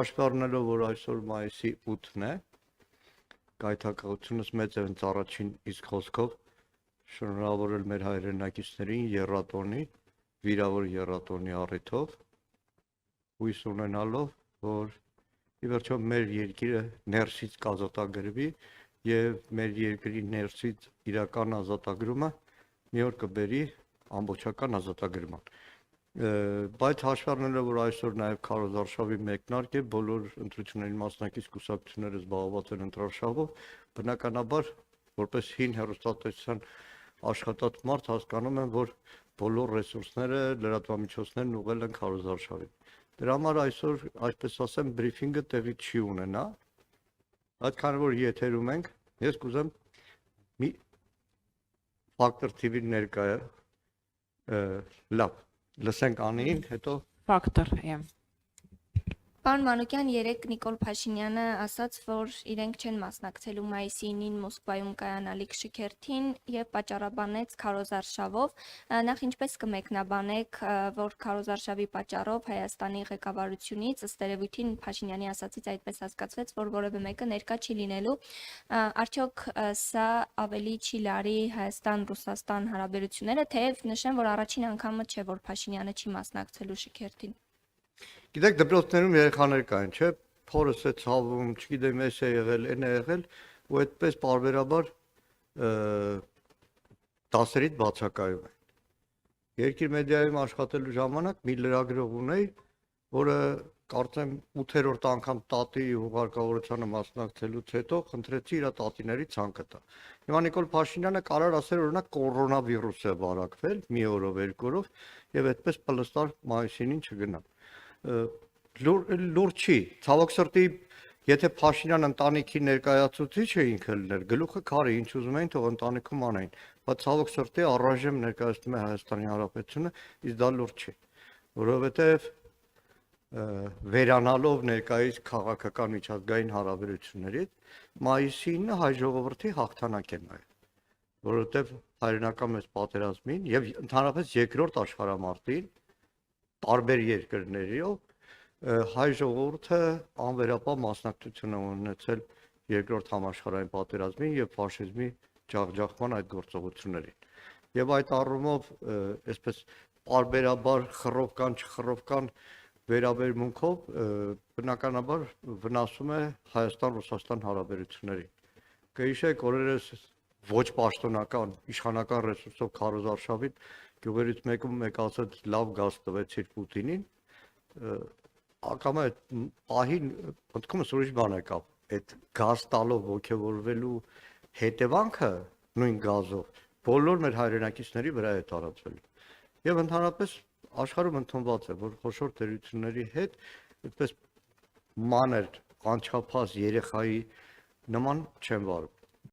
Աշխարհնելով որ այսօր մայիսի 8-ն է, գայթակղությունս մեծ է հենց առաջին իսկ խոսքով շնորհավորել մեր հայրենակիցներին եռատոնի, վիրավոր եռատոնի առիթով, հույս ունենալով, որ ի վերջո մեր երկիրը ներսից կազատագրվի եւ մեր երկրի ներսից իրական ազատագրումը մի օր կբերի ամբողջական ազատագրման։ Բայց հաշվի առնելով որ այսօր նաև քարոզարշավի մեկնարկ է, բոլոր ընտրությունների մասնակից կուսակցությունները զբաղված են ընտրարշավով, բնականաբար որպես հին հեռուստատեսության աշխատած մարդ հասկանում եմ, որ բոլոր ռեսուրսները, լրատվամիջոցներն ուղղել են քարոզարշավին։ Դրա համար այսօր, այսպես ասեմ, բրիֆինգը տեղի չի ունենա, բայց քանի որ եթերում ենք, ես կուզեմ մի Factor TV-ի ներկայ լավ լսենք Անին, հետո Factor, Պարոն Մանուկյան, երեկ Նիկոլ Փաշինյանը ասաց, որ իրենք չեն մասնակցելու մայիսի 9-ին Մոսկվայում կայանալիք շքերթին եւ պատճառաբանեց քարոզարշավով։ Նախ ինչպես կմեկնաբանեք, որ քարոզարշավի պատճառով Հայաստանի ղեկավարությունից ըստ երևույթին Փաշինյանի ասացից այդպես հասկացվեց, որ որևէ մեկը ներկա չի լինելու։ Արդյոք սա ավելի չի լարի Հայաստան-Ռուսաստան հարաբերությունները, թեև նշեմ, որ առաջին անգամը չէ, որ Փաշինյանը չի մասնակցելու շքերթին։ Գիտեք, դպրոցներում երեխաներ կային, չէ՞, փորս է ցավում, չգիտեմ, էս է եղել, այն է եղել, ու այդպես բարբերաբար դասերից բացակայում են։ Երկիր մեդիայում աշխատելու ժամանակ մի լրագրող ունեի, որը կարծեմ 8-րդ անգամ տատի հուղարկավորությանը մասնակցելուց հետո խնդրեցի իր տատիների ցանկը տա։ Հիմա Նիկոլ Փաշինյանը կարող ասել օրինակ կորոնավիրուս է վարակվել մի օրով, երկու օրով եւ այդպես պլստար մայիսին չգնա։ Լուրջ չի, ցավոք սրտի, եթե Փաշինյան ընտանիքի ներկայացուցիչ է ինքը լիներ, գլուխը քարի, ինչ ուզում էին, թող ընտանիքում անեն, բայց ցավոք սրտի առայժմ ներկայացնում է Հայաստանի Հանրապետությունը, իսկ դա լուրջ չի, որովհետև վերանալով ներկայիս քաղաքական միջազգային հարաբերություններից, մայիսի 9-ը հայ ժողովրդի հաղթանակ է նայել, որովհետև հայրենական մեծ պատերազմին եւ ընդհանրապես երկրորդ աշխարհամարտին տարբեր երկրներիով հայ ժողովուրդը անվերապահ մասնակցություն է ունեցել երկրորդ համաշխարհային պատերազմին եւ ֆաշիզմի ջախջախման այդ գործողություններին։ Եվ այդ առումով այսպես բարբերաբար խռովկան չխռովկան վերաբերմունքով բնականաբար վնասում է Հայաստան-Ռուսաստան հարաբերություններին։ Կհիշեք օրերս ոչ պաշտոնական իշխանական ռեսուրսով քարոզարշավին գյուղերից մեկում մեկ ասաց լավ գազ տվեցիր Պուտինին, ակամա այդ պահին մտքումս ուրիշ բան եկավ, այդ գազ տալով ոգևորվելու հետևանքը նույն գազով բոլոր մեր հայրենակիցների վրա է տարածվել։ Եվ ընդհանրապես աշխարհում ընդունված է, որ խոշոր տերությունների հետ այդպես մանր անչափահաս երեխայի նման չեն վարվում։